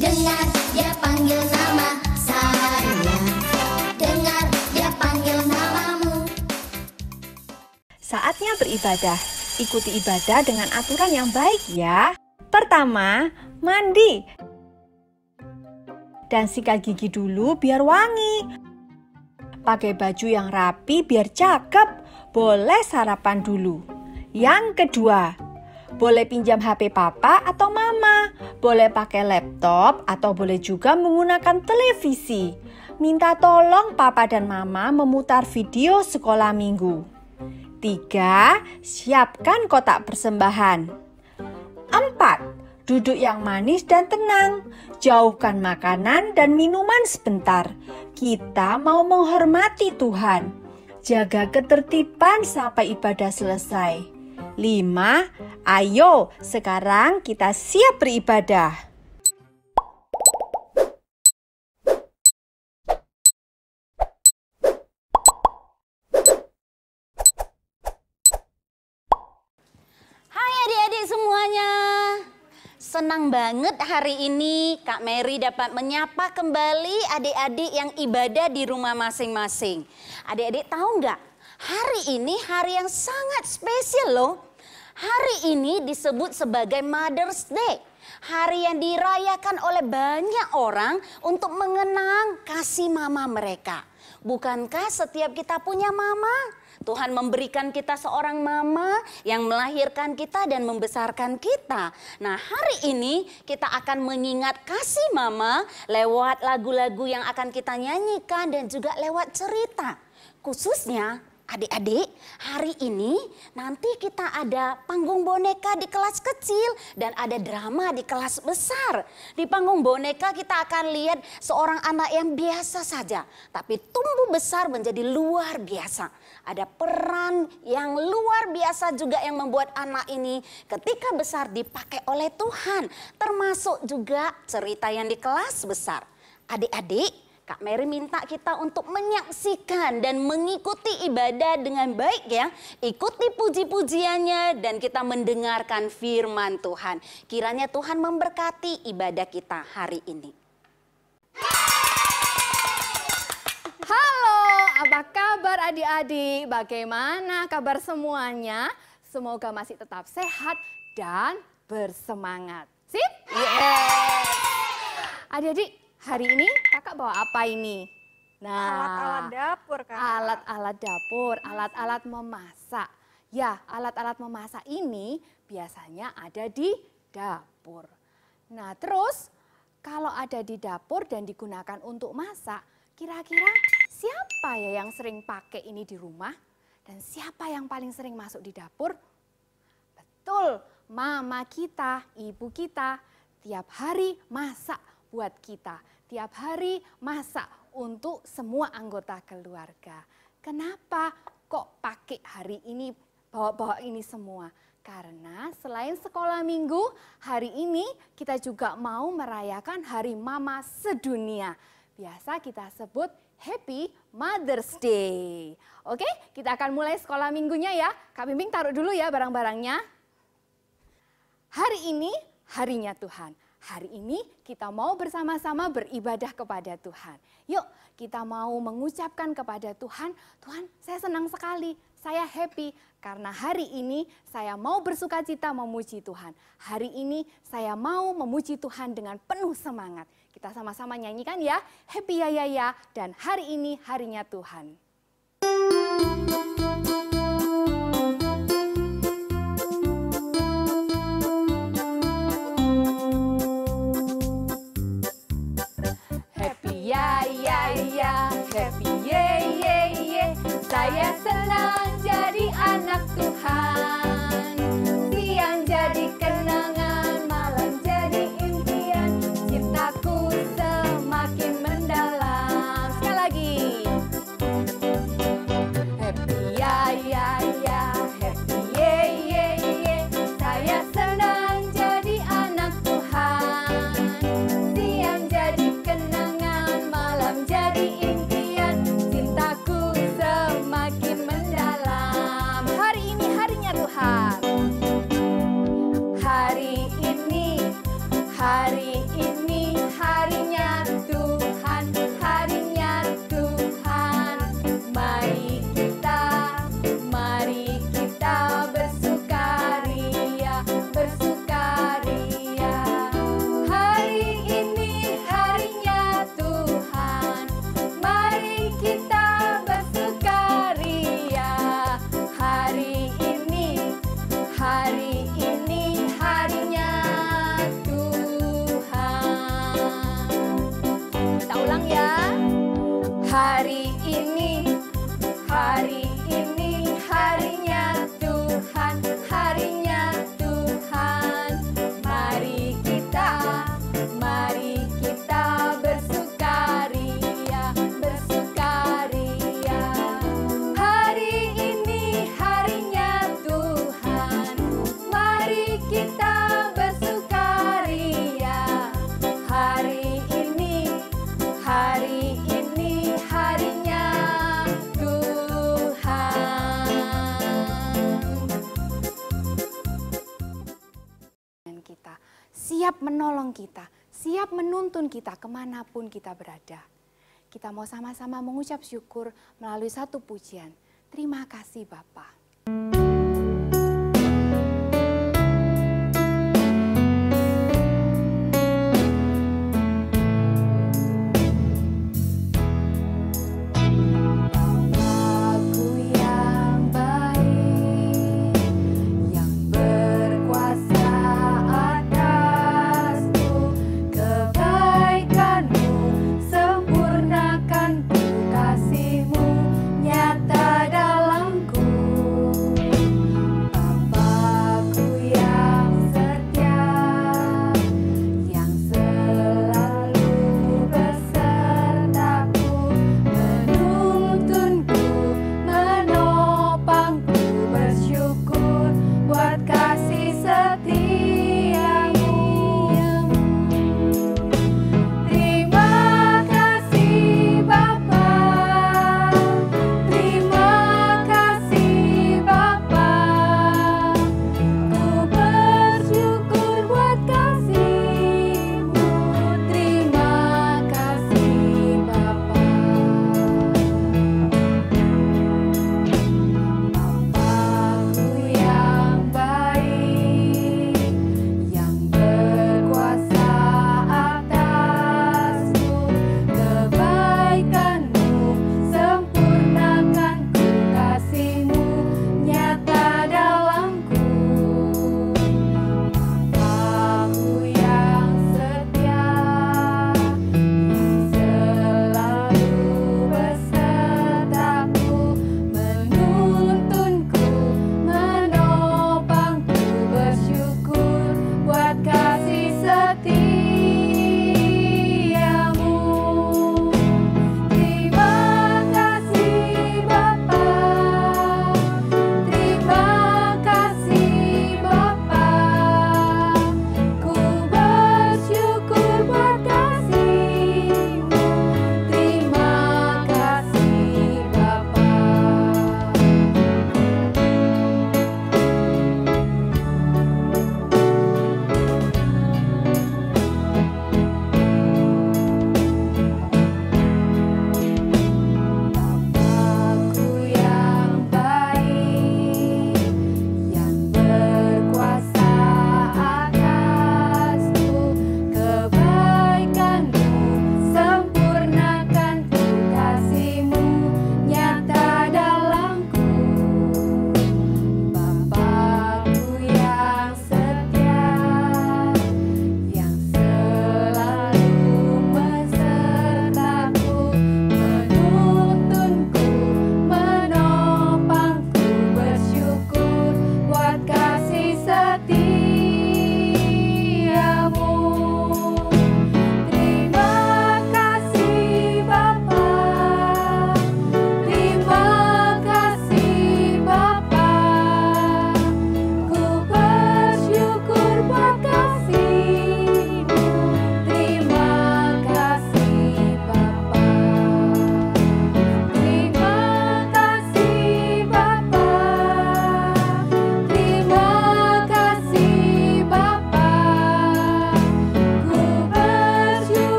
Dengar dia panggil nama saya. Dengar dia panggil namamu. Saatnya beribadah. Ikuti ibadah dengan aturan yang baik ya. Pertama, mandi. Dan sikat gigi dulu biar wangi. Pakai baju yang rapi biar cakep. Boleh sarapan dulu. Yang kedua, boleh pinjam HP papa atau mama. Boleh pakai laptop atau boleh juga menggunakan televisi. Minta tolong papa dan mama memutar video sekolah minggu. 3. Siapkan kotak persembahan. 4. Duduk yang manis dan tenang. Jauhkan makanan dan minuman sebentar. Kita mau menghormati Tuhan. Jaga ketertiban sampai ibadah selesai. 5. Ayo, sekarang kita siap beribadah. Adik-adik semuanya, senang banget hari ini Kak Mary dapat menyapa kembali adik-adik yang ibadah di rumah masing-masing. Adik-adik tahu nggak? Hari ini hari yang sangat spesial loh. Hari ini disebut sebagai Mother's Day. Hari yang dirayakan oleh banyak orang untuk mengenang kasih mama mereka. Bukankah setiap kita punya mama? Tuhan memberikan kita seorang mama yang melahirkan kita dan membesarkan kita. Nah, hari ini kita akan mengingat kasih mama lewat lagu-lagu yang akan kita nyanyikan dan juga lewat cerita. Khususnya adik-adik, hari ini nanti kita ada panggung boneka di kelas kecil dan ada drama di kelas besar. Di panggung boneka kita akan lihat seorang anak yang biasa saja, tapi tumbuh besar menjadi luar biasa. Ada peran yang luar biasa juga yang membuat anak ini ketika besar dipakai oleh Tuhan. Termasuk juga cerita yang di kelas besar. Adik-adik, Kak Mary minta kita untuk menyaksikan dan mengikuti ibadah dengan baik ya. Ikuti puji-pujiannya dan kita mendengarkan firman Tuhan. Kiranya Tuhan memberkati ibadah kita hari ini. Halo, apa kabar adik-adik? Bagaimana kabar semuanya? Semoga masih tetap sehat dan bersemangat. Sip? Yes! Adik-adik, hari ini kakak bawa apa ini? Nah, Alat-alat dapur kan? Alat-alat dapur, alat-alat memasak. Ya, alat-alat memasak ini biasanya ada di dapur. Nah, terus kalau ada di dapur dan digunakan untuk masak, kira-kira siapa ya yang sering pakai ini di rumah? Dan siapa yang paling sering masuk di dapur? Betul, mama kita, ibu kita tiap hari masak buat kita. Tiap hari masak untuk semua anggota keluarga. Kenapa kok pakai hari ini, bawa-bawa ini semua? Karena selain sekolah minggu, hari ini kita juga mau merayakan Hari Mama Sedunia. Biasa kita sebut Happy Mother's Day. Oke, kita akan mulai sekolah minggunya ya. Kak Bimbing taruh dulu ya barang-barangnya. Hari ini harinya Tuhan. Hari ini kita mau bersama-sama beribadah kepada Tuhan. Yuk kita mau mengucapkan kepada Tuhan, Tuhan saya senang sekali, saya happy karena hari ini saya mau bersukacita memuji Tuhan. Hari ini saya mau memuji Tuhan dengan penuh semangat. Kita sama-sama nyanyikan ya, happy ya ya ya dan hari ini harinya Tuhan. Happy ye ye ye, saya senang jadi anak Tuhan. Siang jadi kenangan, malam jadi impian, ciptaku semakin mendalam. Sekali lagi. Happy ya Hari ini harinya Tuhan, harinya Tuhan. Mari kita bersukaria, bersukaria. Hari ini harinya Tuhan, mari kita bersukaria. Hari ini harinya Tuhan. Kita siap menolong kita, siap menuntun kita kemanapun kita berada. Kita mau sama-sama mengucap syukur melalui satu pujian. Terima kasih Bapa.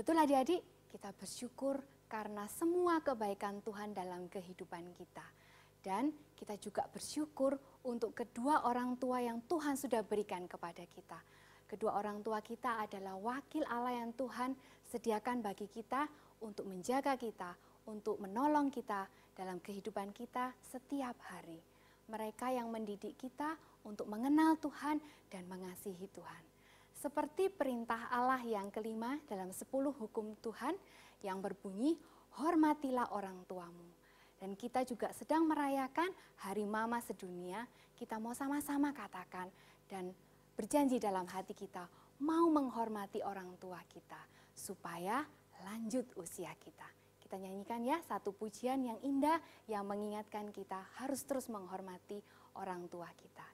Betul adik-adik, kita bersyukur karena semua kebaikan Tuhan dalam kehidupan kita. Dan kita juga bersyukur untuk kedua orang tua yang Tuhan sudah berikan kepada kita. Kedua orang tua kita adalah wakil Allah yang Tuhan sediakan bagi kita untuk menjaga kita, untuk menolong kita dalam kehidupan kita setiap hari. Mereka yang mendidik kita untuk mengenal Tuhan dan mengasihi Tuhan. Seperti perintah Allah yang kelima dalam 10 hukum Tuhan yang berbunyi, hormatilah orang tuamu. Dan kita juga sedang merayakan Hari Mama Sedunia, kita mau sama-sama katakan dan berjanji dalam hati kita, mau menghormati orang tua kita, supaya lanjut usia kita. Kita nyanyikan ya satu pujian yang indah yang mengingatkan kita harus terus menghormati orang tua kita.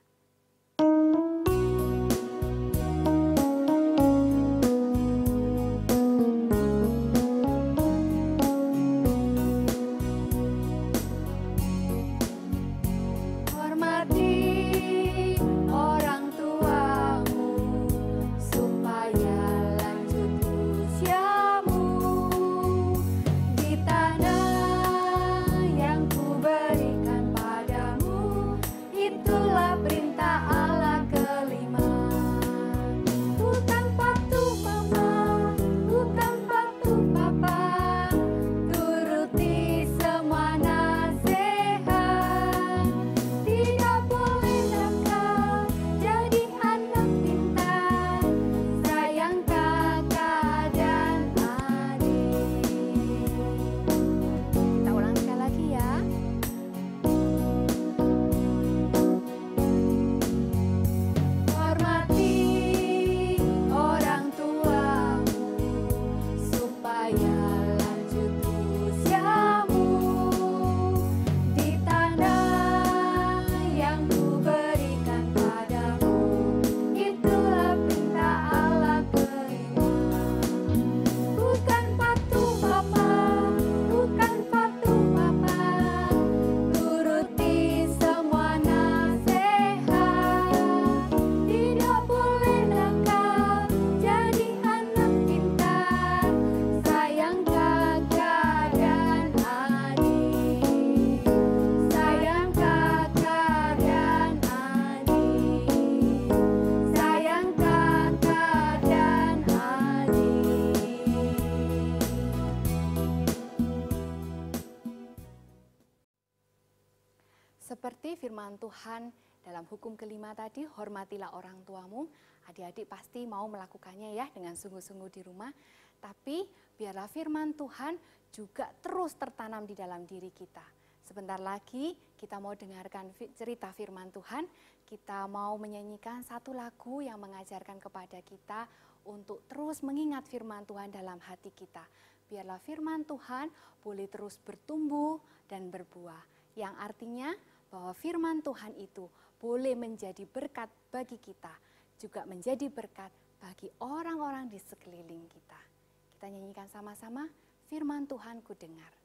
Seperti firman Tuhan dalam hukum kelima tadi, hormatilah orang tuamu. Adik-adik pasti mau melakukannya ya dengan sungguh-sungguh di rumah. Tapi biarlah firman Tuhan juga terus tertanam di dalam diri kita. Sebentar lagi kita mau dengarkan cerita firman Tuhan. Kita mau menyanyikan satu lagu yang mengajarkan kepada kita untuk terus mengingat firman Tuhan dalam hati kita. Biarlah firman Tuhan boleh terus bertumbuh dan berbuah. Yang artinya bahwa firman Tuhan itu boleh menjadi berkat bagi kita, juga menjadi berkat bagi orang-orang di sekeliling kita. Kita nyanyikan sama-sama, firman Tuhan ku dengar.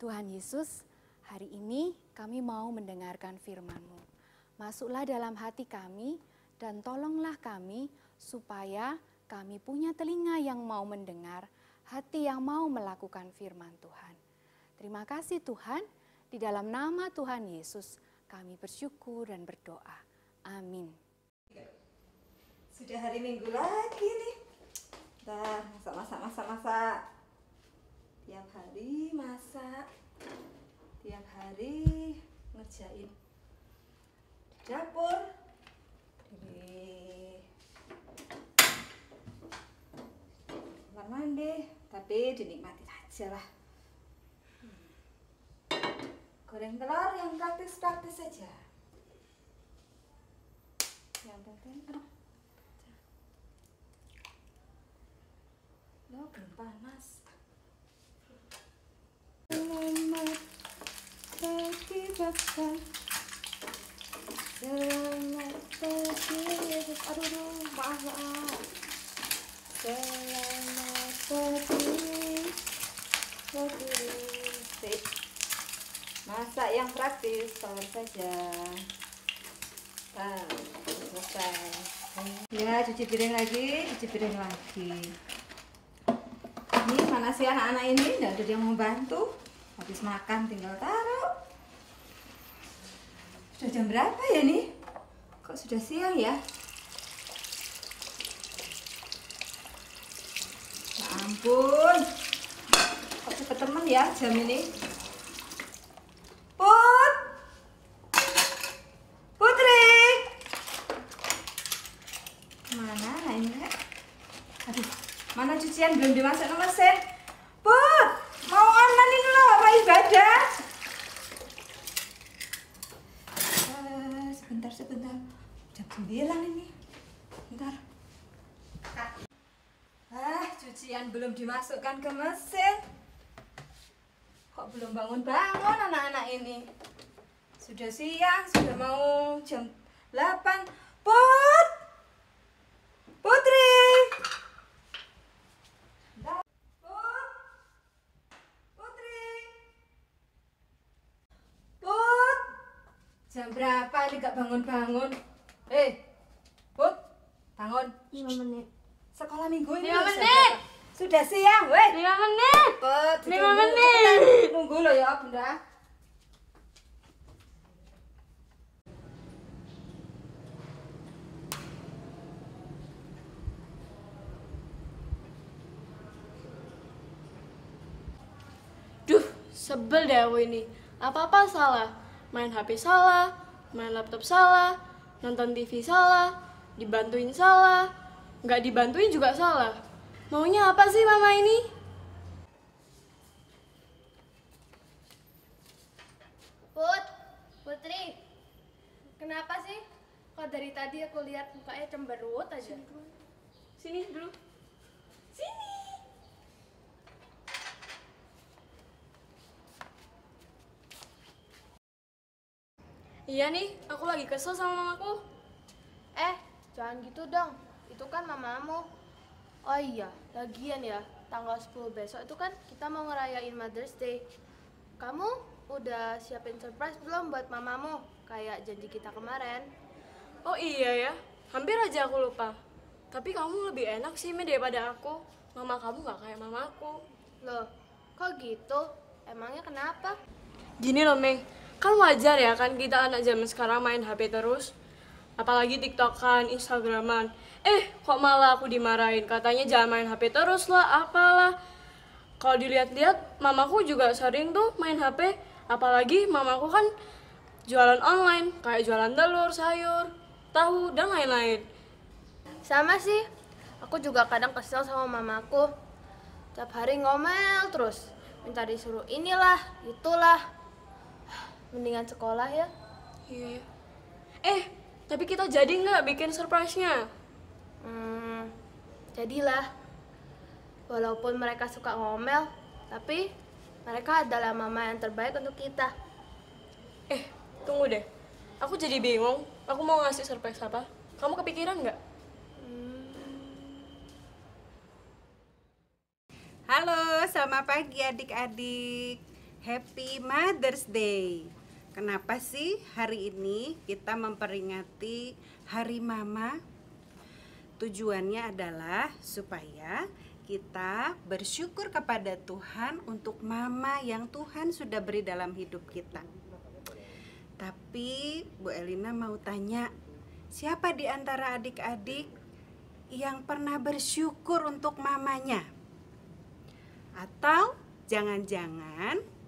Tuhan Yesus, hari ini kami mau mendengarkan firman-Mu. Masuklah dalam hati kami dan tolonglah kami supaya kami punya telinga yang mau mendengar, hati yang mau melakukan firman Tuhan. Terima kasih Tuhan, di dalam nama Tuhan Yesus kami bersyukur dan berdoa. Amin. Sudah hari Minggu lagi nih. Dah, masak. Tiap hari masak, tiap hari ngerjain dapur. Di kamar mandi, tapi dinikmati aja lah. Goreng telur yang praktis-praktis saja. Yang penting, aduh. Loh, belum panas. Selamat pagi Bapak. Selamat pagi. Aduh, maaf. Selamat pagi. Sip. Masak yang praktis, telur saja. Selesai. Ya, cuci piring lagi. Ini mana sih anak-anak ini? Nggak ada yang mau bantu. Habis makan tinggal taruh. Sudah jam berapa ya nih? Kok sudah siang ya? Ya ampun. Kok cepet temen ya jam ini? Putri! Mana ini? Aduh, mana cucian belum dimasak ke mesin? Put, mau online ini loh, apa ibadah? Sebentar. Jam 9 ini. Bentar. Cucian belum dimasukkan ke mesin. Kok belum bangun-bangun anak-anak ini? Sudah siang, sudah mau jam 8. Putri! Jam berapa ini gak bangun-bangun? Put, bangun. 5 menit. Sekolah minggu ini 5 menit. Sudah siang, weh. 5 menit. Put, 5 menit. Nunggu loh ya, Bunda. Duh, sebel deh aku ini. Apa-apa salah. Main HP salah, main laptop salah, nonton TV salah, dibantuin salah, nggak dibantuin juga salah. Maunya apa sih mama ini? Putri, kenapa sih? Kok dari tadi aku lihat mukanya cemberut aja. Sini dulu. Sini. Iya nih, aku lagi kesel sama mamaku. Jangan gitu dong. Itu kan mamamu. Oh iya, lagian ya, tanggal 10 besok itu kan kita mau ngerayain Mother's Day. Kamu udah siapin surprise belum buat mamamu? Kayak janji kita kemarin. Oh iya ya, hampir aja aku lupa. Tapi kamu lebih enak sih Mi daripada aku. Mama kamu gak kayak mamaku. Loh, kok gitu? Emangnya kenapa? Gini loh Meng, kan wajar ya kan kita anak zaman sekarang main HP terus. Apalagi TikTokan, Instagraman. Kok malah aku dimarahin, katanya jangan main HP terus lah, apalah. Kalau dilihat-lihat, mamaku juga sering tuh main HP. Apalagi mamaku kan jualan online, kayak jualan telur, sayur, tahu, dan lain-lain. Sama sih, aku juga kadang kesel sama mamaku. Tiap hari ngomel terus, minta disuruh inilah, itulah. Mendingan sekolah ya. Iya. Tapi kita jadi nggak bikin surprise-nya? Jadilah. Walaupun mereka suka ngomel, tapi mereka adalah mama yang terbaik untuk kita. Tunggu deh. Aku jadi bingung. Aku mau ngasih surprise apa? Kamu kepikiran nggak? Halo, selamat pagi adik-adik. Happy Mother's Day. Kenapa sih hari ini kita memperingati Hari Mama? Tujuannya adalah supaya kita bersyukur kepada Tuhan untuk mama yang Tuhan sudah beri dalam hidup kita. Tapi Bu Elina mau tanya, siapa di antara adik-adik yang pernah bersyukur untuk mamanya? Atau jangan-jangan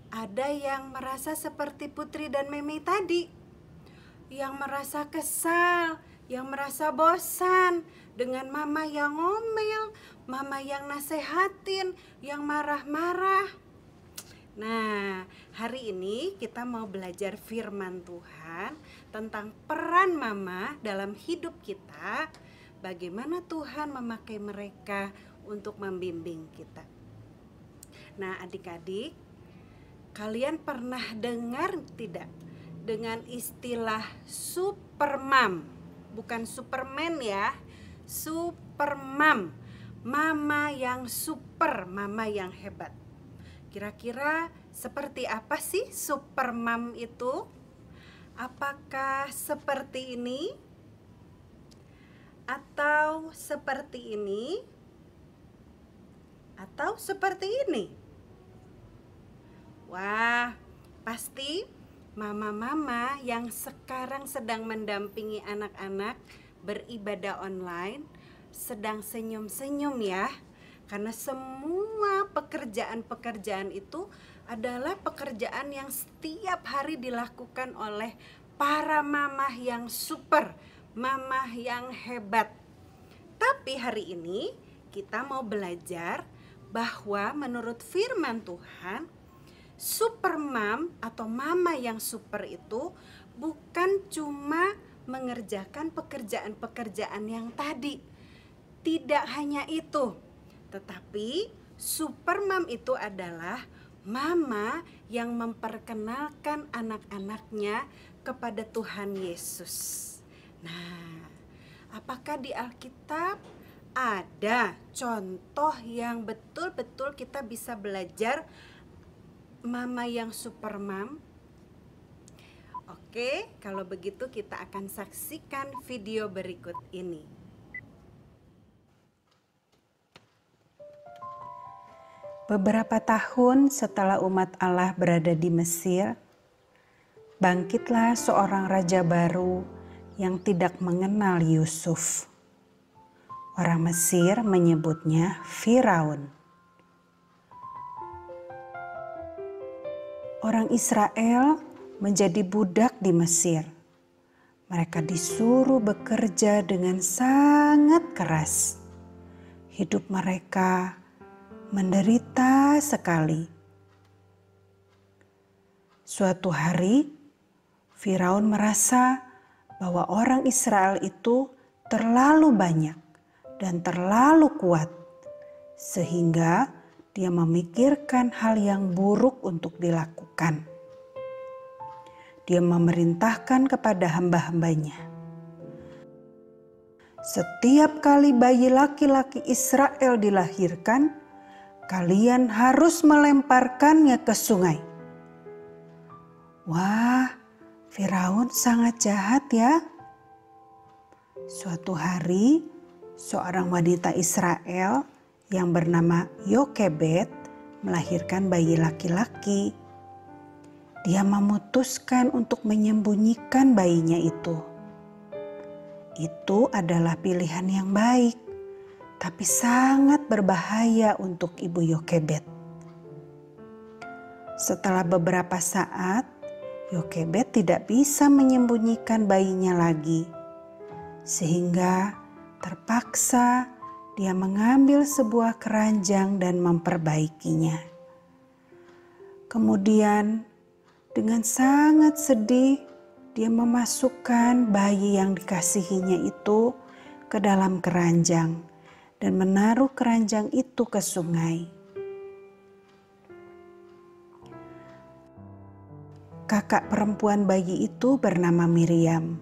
ada yang merasa seperti Putri dan Meme tadi, yang merasa kesal, yang merasa bosan dengan mama yang ngomel, mama yang nasehatin, yang marah-marah. Nah, hari ini kita mau belajar firman Tuhan tentang peran mama dalam hidup kita. Bagaimana Tuhan memakai mereka untuk membimbing kita. Nah, adik-adik, kalian pernah dengar tidak dengan istilah supermam? Bukan superman ya, supermam. Mama yang super, mama yang hebat. Kira-kira seperti apa sih supermam itu? Apakah seperti ini? Atau seperti ini? Atau seperti ini? Wah, pasti mama-mama yang sekarang sedang mendampingi anak-anak beribadah online sedang senyum-senyum ya. Karena semua pekerjaan-pekerjaan itu adalah pekerjaan yang setiap hari dilakukan oleh para mamah yang super, mamah yang hebat. Tapi hari ini kita mau belajar bahwa menurut firman Tuhan, supermam atau mama yang super itu bukan cuma mengerjakan pekerjaan-pekerjaan yang tadi. Tidak hanya itu, tetapi supermam itu adalah mama yang memperkenalkan anak-anaknya kepada Tuhan Yesus. Nah, apakah di Alkitab ada contoh yang betul-betul kita bisa belajar mama yang supermam? Oke, kalau begitu kita akan saksikan video berikut ini. Beberapa tahun setelah umat Allah berada di Mesir, bangkitlah seorang raja baru yang tidak mengenal Yusuf. Orang Mesir menyebutnya Firaun. Orang Israel menjadi budak di Mesir. Mereka disuruh bekerja dengan sangat keras. Hidup mereka menderita sekali. Suatu hari, Firaun merasa bahwa orang Israel itu terlalu banyak dan terlalu kuat, sehingga dia memikirkan hal yang buruk untuk dilakukan. Dia memerintahkan kepada hamba-hambanya, setiap kali bayi laki-laki Israel dilahirkan, kalian harus melemparkannya ke sungai. Wah, Firaun sangat jahat ya. Suatu hari, seorang wanita Israel yang bernama Yokebed melahirkan bayi laki-laki. Dia memutuskan untuk menyembunyikan bayinya itu. Itu adalah pilihan yang baik, tapi sangat berbahaya untuk Ibu Yokebed. Setelah beberapa saat, Yokebed tidak bisa menyembunyikan bayinya lagi, sehingga terpaksa dia mengambil sebuah keranjang dan memperbaikinya. Kemudian, dengan sangat sedih, dia memasukkan bayi yang dikasihinya itu ke dalam keranjang dan menaruh keranjang itu ke sungai. Kakak perempuan bayi itu bernama Miriam.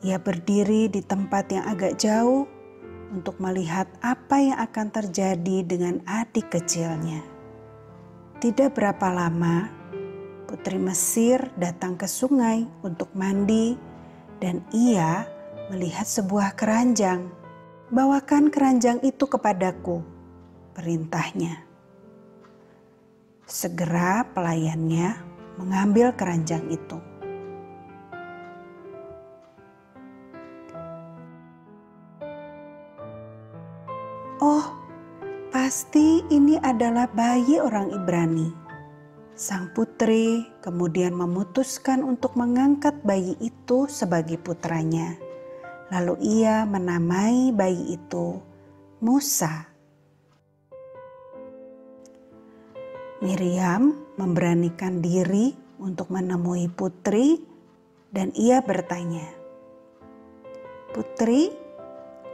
Ia berdiri di tempat yang agak jauh untuk melihat apa yang akan terjadi dengan adik kecilnya. Tidak berapa lama, putri Mesir datang ke sungai untuk mandi dan ia melihat sebuah keranjang. Bawakan keranjang itu kepadaku, perintahnya. Segera pelayannya mengambil keranjang itu. Oh, pasti ini adalah bayi orang Ibrani. Sang putri kemudian memutuskan untuk mengangkat bayi itu sebagai putranya. Lalu ia menamai bayi itu Musa. Miriam memberanikan diri untuk menemui putri dan ia bertanya, "Putri,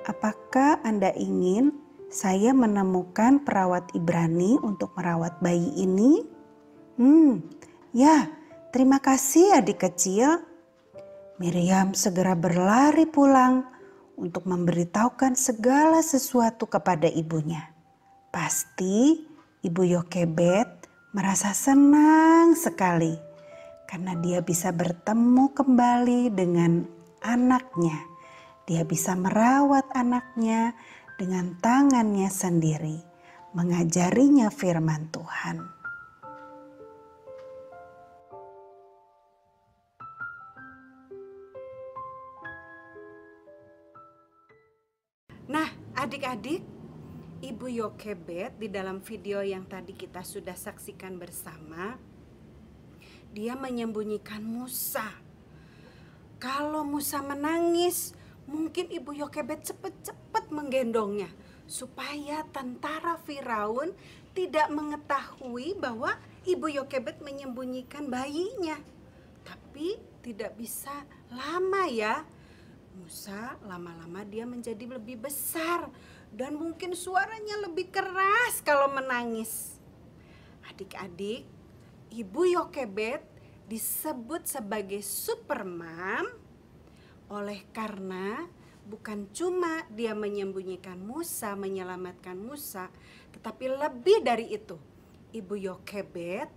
apakah Anda ingin saya menemukan perawat Ibrani untuk merawat bayi ini?" Ya, terima kasih adik kecil." Miriam segera berlari pulang untuk memberitahukan segala sesuatu kepada ibunya. Pasti Ibu Yokebed merasa senang sekali karena dia bisa bertemu kembali dengan anaknya. Dia bisa merawat anaknya dengan tangannya sendiri, mengajarinya firman Tuhan. Nah, adik-adik, Ibu Yokebed di dalam video yang tadi kita sudah saksikan bersama, dia menyembunyikan Musa. Kalau Musa menangis, mungkin Ibu Yokebed cepat-cepat menggendongnya supaya tentara Firaun tidak mengetahui bahwa Ibu Yokebed menyembunyikan bayinya. Tapi tidak bisa lama ya. Musa lama-lama dia menjadi lebih besar dan mungkin suaranya lebih keras kalau menangis. Adik-adik, Ibu Yokebed disebut sebagai Supermom oleh karena bukan cuma dia menyembunyikan Musa, menyelamatkan Musa, tetapi lebih dari itu. Ibu Yokebed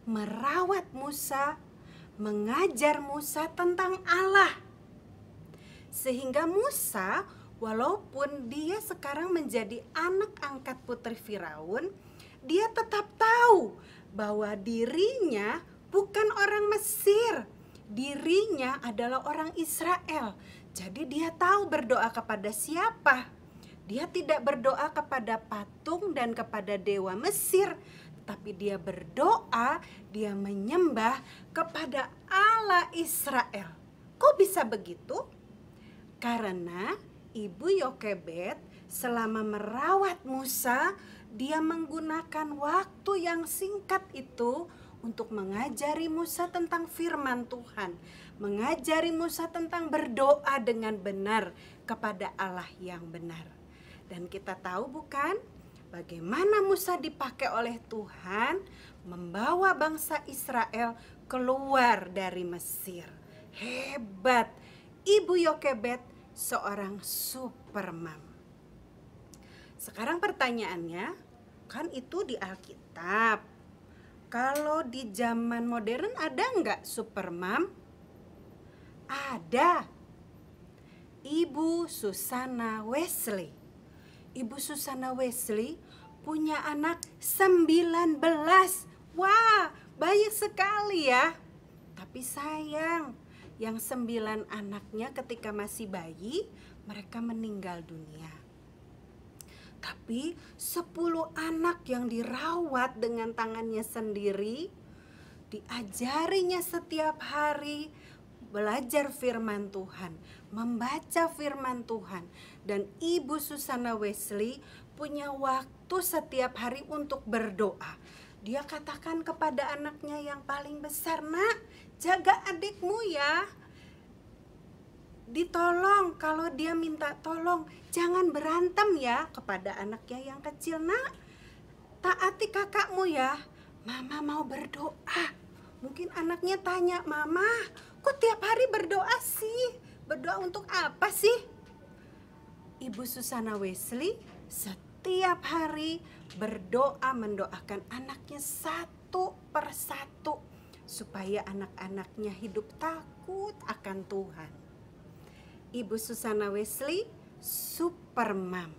merawat Musa, mengajar Musa tentang Allah. Sehingga Musa, walaupun dia sekarang menjadi anak angkat putri Firaun, dia tetap tahu bahwa dirinya bukan orang Mesir. Dirinya adalah orang Israel. Jadi dia tahu berdoa kepada siapa. Dia tidak berdoa kepada patung dan kepada dewa Mesir, tapi dia berdoa, dia menyembah kepada Allah Israel. Kok bisa begitu? Karena Ibu Yokebed selama merawat Musa, dia menggunakan waktu yang singkat itu untuk mengajari Musa tentang firman Tuhan, mengajari Musa tentang berdoa dengan benar kepada Allah yang benar. Dan kita tahu bukan bagaimana Musa dipakai oleh Tuhan membawa bangsa Israel keluar dari Mesir. Hebat, Ibu Yokebed seorang Supermom. Sekarang pertanyaannya, kan itu di Alkitab. Kalau di zaman modern ada nggak Supermom? Ada. Ibu Susana Wesley. Ibu Susana Wesley punya anak 19. Wah, banyak sekali ya. Tapi sayang, yang 9 anaknya ketika masih bayi, mereka meninggal dunia. Tapi 10 anak yang dirawat dengan tangannya sendiri, diajarinya setiap hari belajar firman Tuhan, membaca firman Tuhan. Dan Ibu Susana Wesley punya waktu setiap hari untuk berdoa. Dia katakan kepada anaknya yang paling besar, "Nak, jaga adikmu ya. Ditolong, kalau dia minta tolong, jangan berantem ya." Kepada anaknya yang kecil, "Nak, taati kakakmu ya. Mama mau berdoa." Mungkin anaknya tanya, "Mama, kok tiap hari berdoa sih? Berdoa untuk apa sih?" Ibu Susana Wesley setiap hari berdoa mendoakan anaknya satu persatu supaya anak-anaknya hidup takut akan Tuhan. Ibu Susana Wesley Supermom.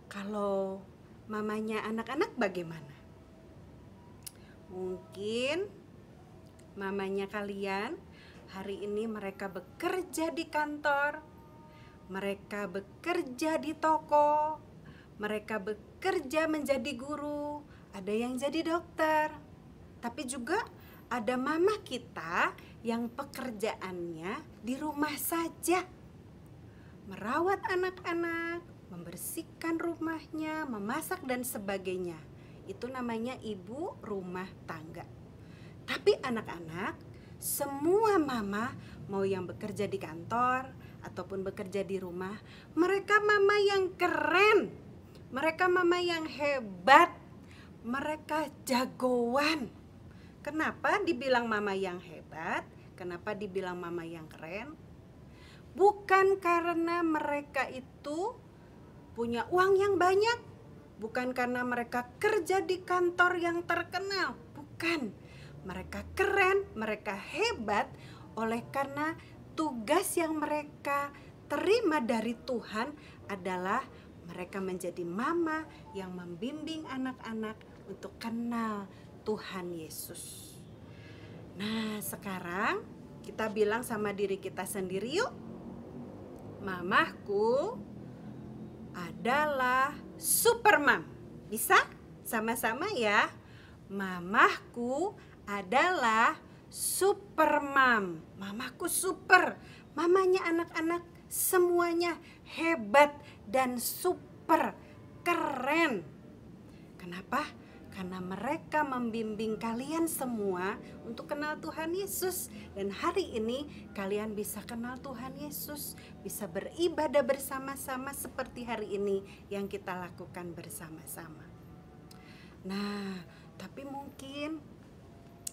Kalau mamanya anak-anak bagaimana? Mungkin mamanya kalian hari ini mereka bekerja di kantor, mereka bekerja di toko, mereka bekerja menjadi guru, ada yang jadi dokter. Tapi juga ada mama kita yang pekerjaannya di rumah saja. Merawat anak-anak, membersihkan rumahnya, memasak dan sebagainya. Itu namanya ibu rumah tangga. Tapi anak-anak, semua mama mau yang bekerja di kantor ataupun bekerja di rumah, mereka mama yang keren, mereka mama yang hebat, mereka jagoan. Kenapa dibilang mama yang hebat? Kenapa dibilang mama yang keren? Bukan karena mereka itu punya uang yang banyak, bukan karena mereka kerja di kantor yang terkenal, bukan. Mereka keren, mereka hebat oleh karena tugas yang mereka terima dari Tuhan adalah mereka menjadi mama yang membimbing anak-anak untuk kenal Tuhan Yesus. Nah, sekarang kita bilang sama diri kita sendiri yuk. Mamahku adalah supermam. Bisa? Sama-sama ya. Mamahku adalah supermam. Mamaku super. Mamanya anak-anak semuanya hebat dan super keren. Kenapa? Karena mereka membimbing kalian semua untuk kenal Tuhan Yesus. Dan hari ini kalian bisa kenal Tuhan Yesus, bisa beribadah bersama-sama seperti hari ini yang kita lakukan bersama-sama. Nah, tapi mungkin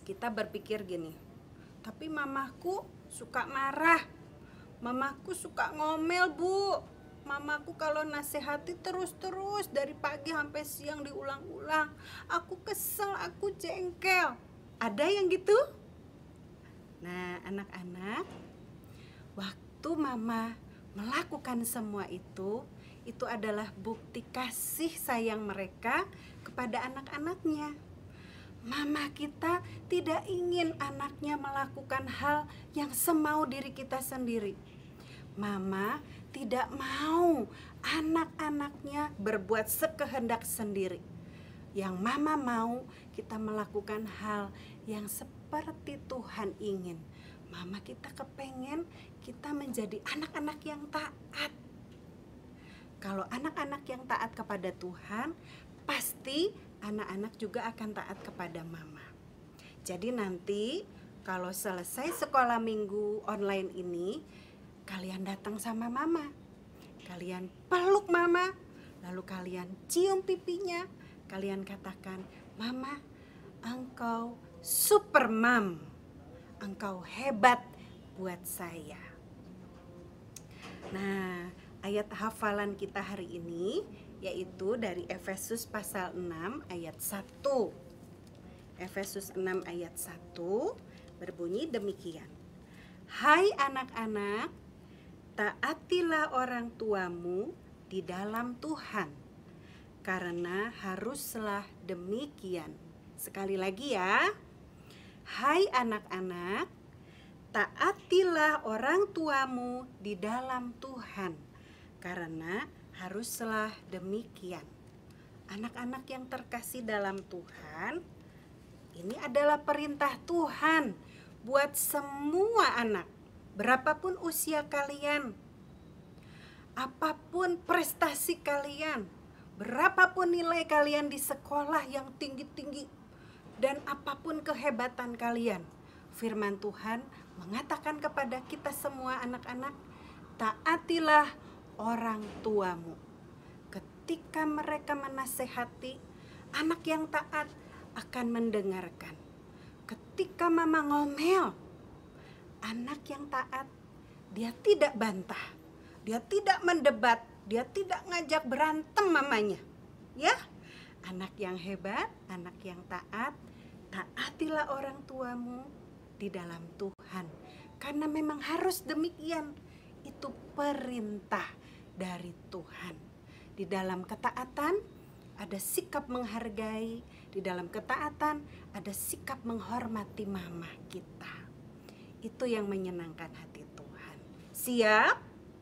kita berpikir gini, tapi mamaku suka marah, mamaku suka ngomel bu, mamaku kalau nasihati terus-terus dari pagi sampai siang diulang-ulang, aku kesel, aku jengkel. Ada yang gitu? Nah, anak-anak, waktu mama melakukan semua itu adalah bukti kasih sayang mereka kepada anak-anaknya. Mama kita tidak ingin anaknya melakukan hal yang semau diri kita sendiri. Mama tidak mau anak-anaknya berbuat sekehendak sendiri. Yang mama mau kita melakukan hal yang seperti Tuhan ingin. Mama kita kepengen kita menjadi anak-anak yang taat. Kalau anak-anak yang taat kepada Tuhan, pasti anak-anak juga akan taat kepada mama. Jadi nanti kalau selesai sekolah minggu online ini, kalian datang sama mama, kalian peluk mama, lalu kalian cium pipinya, kalian katakan, mama, engkau supermam, engkau hebat buat saya. Nah, ayat hafalan kita hari ini yaitu dari Efesus pasal 6 ayat 1. Efesus 6 ayat 1 berbunyi demikian. Hai anak-anak, taatilah orang tuamu di dalam Tuhan, karena haruslah demikian. Sekali lagi ya. Hai anak-anak, taatilah orang tuamu di dalam Tuhan, karena haruslah demikian. Anak-anak yang terkasih dalam Tuhan, ini adalah perintah Tuhan buat semua anak. Berapapun usia kalian, apapun prestasi kalian, berapapun nilai kalian di sekolah yang tinggi-tinggi, dan apapun kehebatan kalian, firman Tuhan mengatakan kepada kita semua anak-anak, taatilah orang tuamu. Ketika mereka menasehati, anak yang taat akan mendengarkan. Ketika mama ngomel, anak yang taat, dia tidak bantah, dia tidak mendebat, dia tidak ngajak berantem mamanya. Ya, anak yang hebat, anak yang taat, taatilah orang tuamu di dalam Tuhan. Karena memang harus demikian, itu perintah dari Tuhan. Di dalam ketaatan ada sikap menghargai, di dalam ketaatan ada sikap menghormati mama kita. Itu yang menyenangkan hati Tuhan. Siap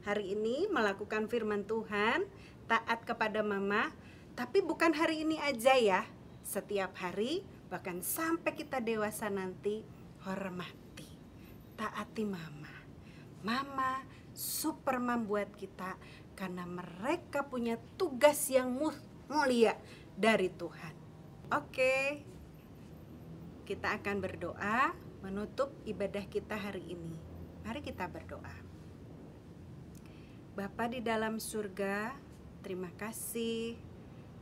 hari ini melakukan firman Tuhan, taat kepada mama, tapi bukan hari ini aja ya. setiap hari, bahkan sampai kita dewasa nanti, hormati, taati mama. Mama super mom buat kita karena mereka punya tugas yang mulia dari Tuhan. Oke, kita akan berdoa menutup ibadah kita hari ini. Mari kita berdoa. Bapa di dalam surga, terima kasih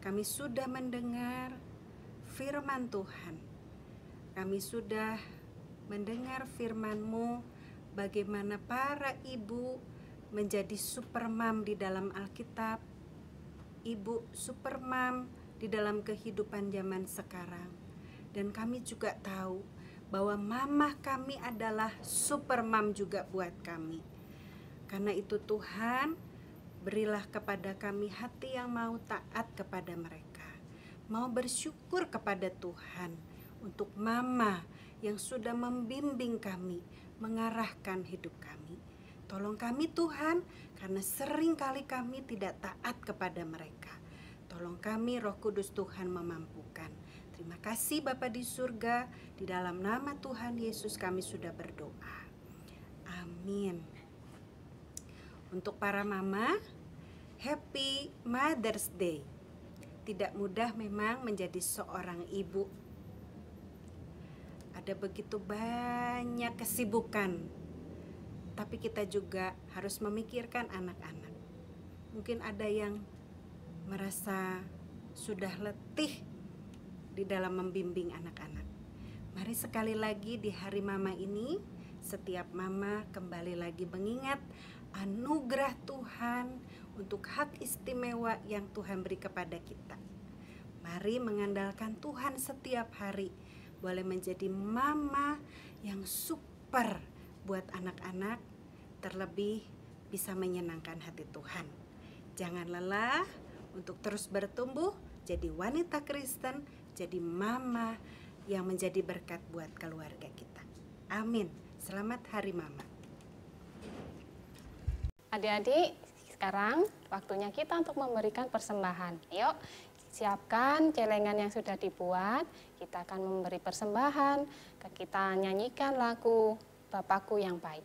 kami sudah mendengar firman Tuhan. Kami sudah mendengar firman-Mu bagaimana para ibu menjadi supermam di dalam Alkitab, ibu supermam di dalam kehidupan zaman sekarang. Dan kami juga tahu bahwa mama kami adalah supermam juga buat kami. Karena itu Tuhan, berilah kepada kami hati yang mau taat kepada mereka, mau bersyukur kepada Tuhan untuk mama yang sudah membimbing kami, mengarahkan hidup kami. Tolong kami Tuhan, karena sering kali kami tidak taat kepada mereka. Tolong kami, Roh Kudus Tuhan memampukan. Terima kasih Bapa di surga, di dalam nama Tuhan Yesus kami sudah berdoa. Amin. Untuk para mama, Happy Mother's Day. Tidak mudah memang menjadi seorang ibu. Ada begitu banyak kesibukan, tapi kita juga harus memikirkan anak-anak. Mungkin ada yang merasa sudah letih di dalam membimbing anak-anak. Mari sekali lagi di hari mama ini, setiap mama kembali lagi mengingat anugerah Tuhan untuk hak istimewa yang Tuhan beri kepada kita. Mari mengandalkan Tuhan setiap hari, boleh menjadi mama yang super buat anak-anak, terlebih bisa menyenangkan hati Tuhan. Jangan lelah untuk terus bertumbuh, jadi wanita Kristen, jadi mama yang menjadi berkat buat keluarga kita. Amin. Selamat Hari Mama. Adik-adik, sekarang waktunya kita untuk memberikan persembahan. Yuk, siapkan celengan yang sudah dibuat. Kita akan memberi persembahan. Kita nyanyikan lagu Bapakku yang Baik.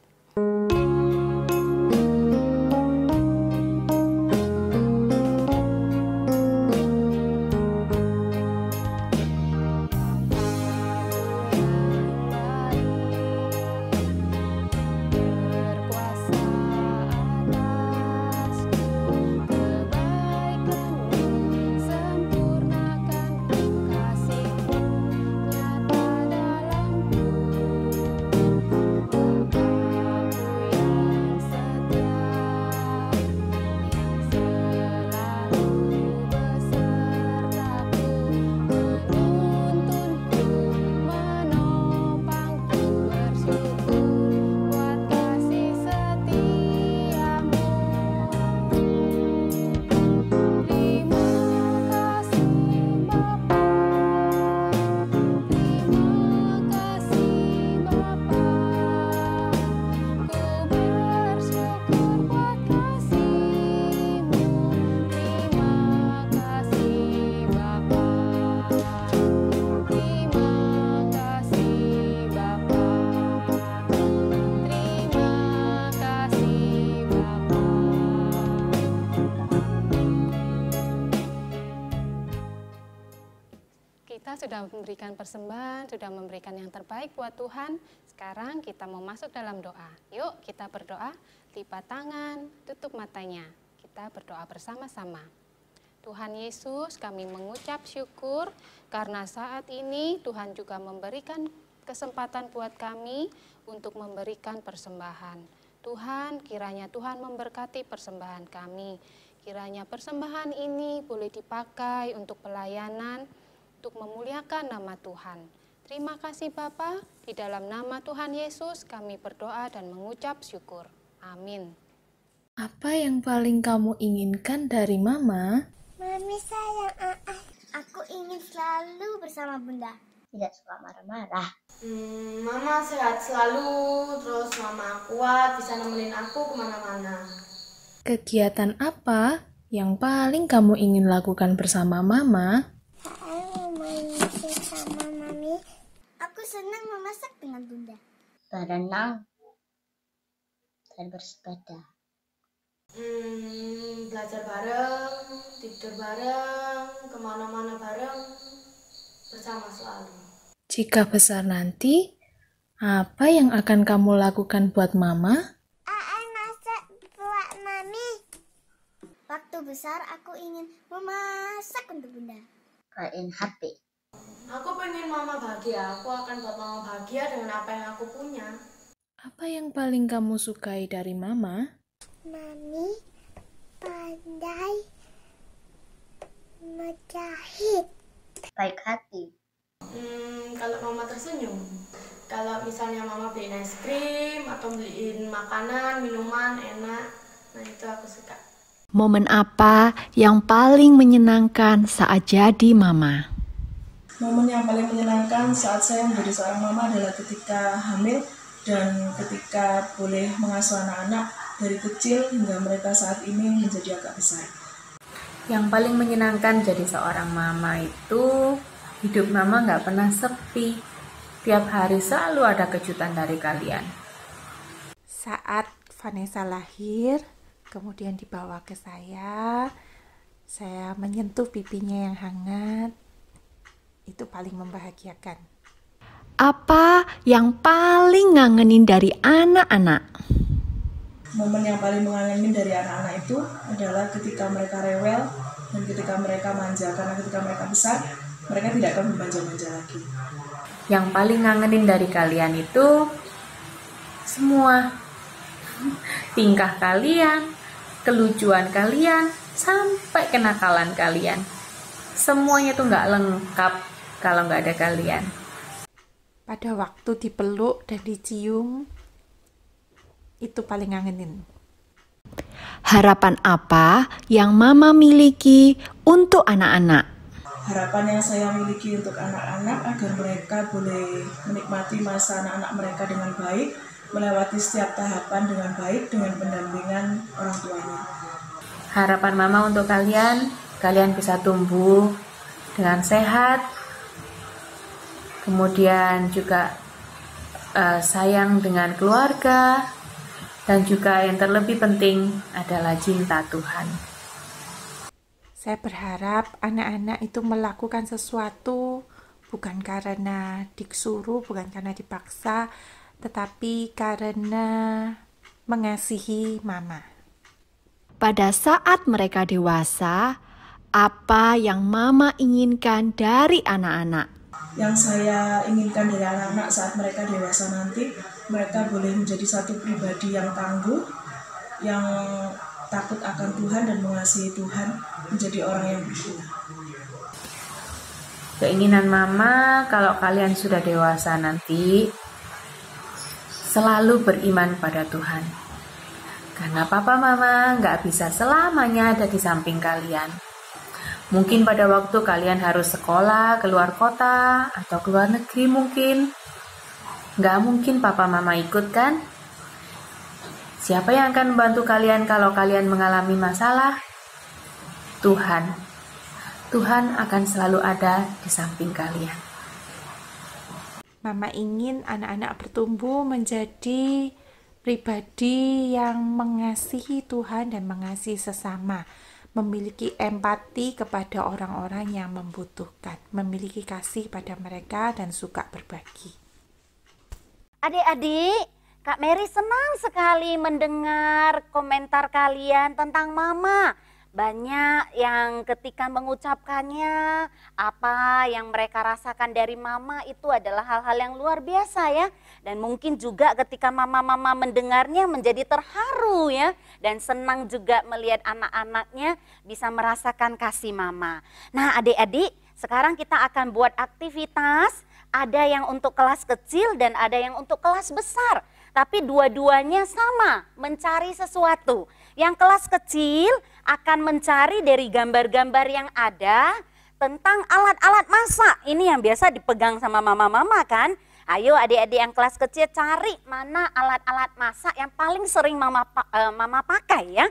Sudah memberikan persembahan, sudah memberikan yang terbaik buat Tuhan. Sekarang kita mau masuk dalam doa. Yuk kita berdoa, lipat tangan, tutup matanya. Kita berdoa bersama-sama. Tuhan Yesus, kami mengucap syukur karena saat ini Tuhan juga memberikan kesempatan buat kami untuk memberikan persembahan. Tuhan, kiranya Tuhan memberkati persembahan kami. Kiranya persembahan ini boleh dipakai untuk pelayanan, untuk memuliakan nama Tuhan. Terima kasih Bapa, di dalam nama Tuhan Yesus kami berdoa dan mengucap syukur. Amin. Apa yang paling kamu inginkan dari Mama? Mami sayang aku ingin selalu bersama Bunda. Tidak suka marah-marah. Mama sehat selalu, terus Mama kuat, bisa nemenin aku kemana-mana. Kegiatan apa yang paling kamu ingin lakukan bersama Mama? Saya mau main senang memasak dengan bunda. Berenang dan bersepeda. Belajar bareng, tidur bareng, kemana-mana bareng, bersama selalu. Jika besar nanti, apa yang akan kamu lakukan buat mama? Masak buat mami. Waktu besar aku ingin memasak untuk bunda. Beliin HP. Aku pengen mama bahagia, aku akan buat mama bahagia dengan apa yang aku punya. Apa yang paling kamu sukai dari mama? Mami pandai menjahit. Baik hati. Kalau mama tersenyum, kalau misalnya mama beliin es krim atau beliin makanan, minuman enak, nah itu aku suka. Momen apa yang paling menyenangkan saat jadi mama? Momen yang paling menyenangkan saat saya menjadi seorang mama adalah ketika hamil dan ketika boleh mengasuh anak-anak dari kecil hingga mereka saat ini menjadi agak besar. Yang paling menyenangkan jadi seorang mama itu hidup mama nggak pernah sepi. Tiap hari selalu ada kejutan dari kalian. Saat Vanessa lahir, kemudian dibawa ke saya menyentuh pipinya yang hangat. Itu paling membahagiakan. Apa yang paling ngangenin dari anak-anak? Momen yang paling mengangenin dari anak-anak itu adalah ketika mereka rewel dan ketika mereka manja, karena ketika mereka besar, mereka tidak akan bermanja-manja lagi. Yang paling ngangenin dari kalian itu semua tingkah kalian, kelucuan kalian, sampai kenakalan kalian. Semuanya tuh nggak lengkap kalau nggak ada kalian. Pada waktu dipeluk dan dicium, itu paling ngangenin. Harapan apa yang mama miliki untuk anak-anak? Harapan yang saya miliki untuk anak-anak agar mereka boleh menikmati masa anak-anak mereka dengan baik, melewati setiap tahapan dengan baik, dengan pendampingan orang tuanya. Harapan mama untuk kalian bisa tumbuh dengan sehat, kemudian juga sayang dengan keluarga, dan juga yang terlebih penting adalah cinta Tuhan. Saya berharap anak-anak itu melakukan sesuatu bukan karena disuruh, bukan karena dipaksa, tetapi karena mengasihi mama. Pada saat mereka dewasa, apa yang mama inginkan dari anak-anak? Yang saya inginkan dari anak-anak saat mereka dewasa nanti, mereka boleh menjadi satu pribadi yang tangguh, yang takut akan Tuhan dan mengasihi Tuhan, menjadi orang yang berguna. Keinginan mama kalau kalian sudah dewasa nanti, selalu beriman pada Tuhan. Karena papa mama nggak bisa selamanya ada di samping kalian. Mungkin pada waktu kalian harus sekolah, keluar kota, atau keluar negeri mungkin. Nggak mungkin papa mama ikut kan? Siapa yang akan membantu kalian kalau kalian mengalami masalah? Tuhan. Tuhan akan selalu ada di samping kalian. Mama ingin anak-anak bertumbuh menjadi pribadi yang mengasihi Tuhan dan mengasihi sesama, memiliki empati kepada orang-orang yang membutuhkan, memiliki kasih pada mereka dan suka berbagi. Adik-adik, Kak Mary senang sekali mendengar komentar kalian tentang mama. Banyak yang ketika mengucapkannya, apa yang mereka rasakan dari mama itu adalah hal-hal yang luar biasa ya. Dan mungkin juga ketika mama-mama mendengarnya menjadi terharu ya. Dan senang juga melihat anak-anaknya bisa merasakan kasih mama. Nah adik-adik, sekarang kita akan buat aktivitas. Ada yang untuk kelas kecil dan ada yang untuk kelas besar. Tapi dua-duanya sama, mencari sesuatu. Yang kelas kecil akan mencari dari gambar-gambar yang ada tentang alat-alat masak. Ini yang biasa dipegang sama mama-mama kan. Ayo adik-adik yang kelas kecil cari mana alat-alat masak yang paling sering mama pakai ya.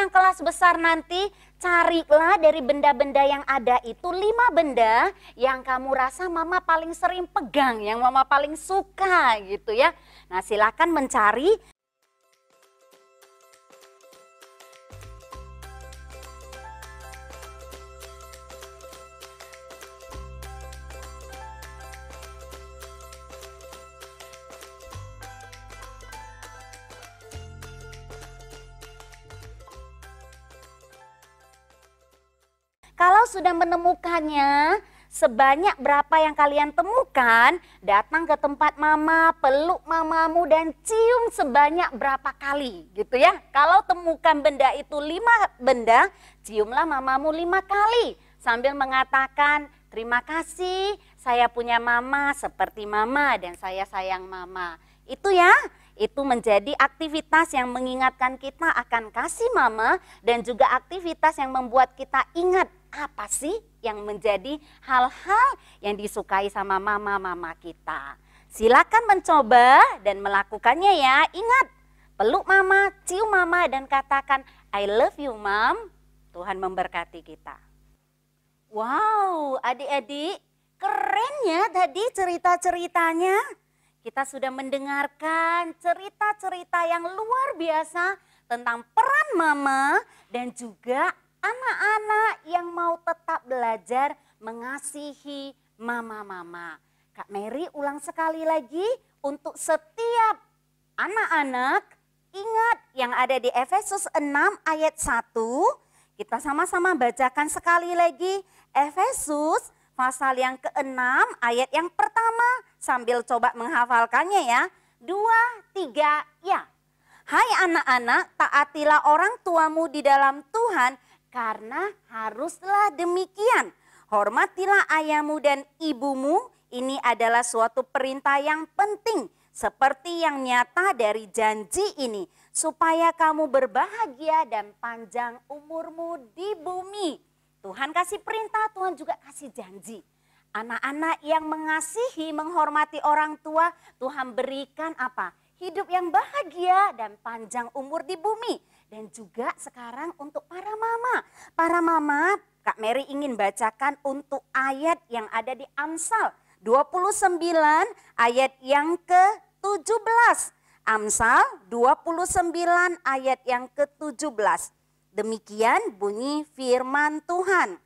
yang kelas besar nanti, carilah dari benda-benda yang ada itu 5 benda yang kamu rasa mama paling sering pegang, yang mama paling suka gitu ya. Nah, silakan mencari. Kalau sudah menemukannya, sebanyak berapa yang kalian temukan, datang ke tempat mama, peluk mamamu dan cium sebanyak berapa kali gitu ya. Kalau temukan benda itu 5 benda, ciumlah mamamu 5 kali. Sambil mengatakan, terima kasih saya punya mama seperti mama dan saya sayang mama. Itu ya. Itu menjadi aktivitas yang mengingatkan kita akan kasih mama dan juga aktivitas yang membuat kita ingat apa sih yang menjadi hal-hal yang disukai sama mama-mama kita. Silakan mencoba dan melakukannya ya. Ingat, peluk mama, cium mama dan katakan I love you mom. Tuhan memberkati kita. Wow, adik-adik, keren ya tadi cerita-ceritanya. Kita sudah mendengarkan cerita-cerita yang luar biasa tentang peran mama dan juga anak-anak yang mau tetap belajar mengasihi mama-mama. Kak Mary ulang sekali lagi untuk setiap anak-anak, ingat yang ada di Efesus 6 ayat 1. Kita sama-sama bacakan sekali lagi Efesus pasal yang ke-6 ayat yang pertama, sambil coba menghafalkannya ya. 2, 3, ya. Hai anak-anak, taatilah orang tuamu di dalam Tuhan karena haruslah demikian. Hormatilah ayahmu dan ibumu, ini adalah suatu perintah yang penting. Seperti yang nyata dari janji ini, supaya kamu berbahagia dan panjang umurmu di bumi. Tuhan kasih perintah, Tuhan juga kasih janji. Anak-anak yang mengasihi, menghormati orang tua, Tuhan berikan apa? Hidup yang bahagia dan panjang umur di bumi. Dan juga sekarang untuk para mama. Para mama, Kak Mary ingin bacakan untuk ayat yang ada di Amsal 29 ayat yang ke-17. Amsal 29 ayat yang ke-17. Demikian bunyi firman Tuhan.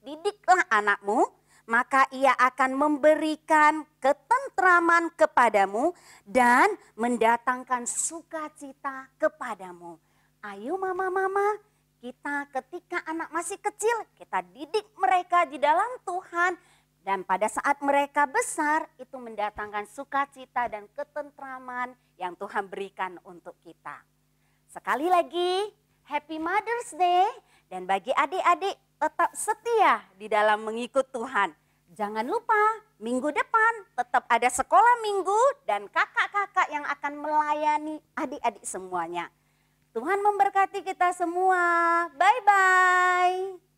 Didiklah anakmu, maka ia akan memberikan ketentraman kepadamu dan mendatangkan sukacita kepadamu. Ayo mama-mama, kita ketika anak masih kecil, kita didik mereka di dalam Tuhan. Dan pada saat mereka besar, itu mendatangkan sukacita dan ketentraman yang Tuhan berikan untuk kita. Sekali lagi, Happy Mother's Day, dan bagi adik-adik tetap setia di dalam mengikut Tuhan. Jangan lupa minggu depan tetap ada sekolah minggu dan kakak-kakak yang akan melayani adik-adik semuanya. Tuhan memberkati kita semua. Bye-bye.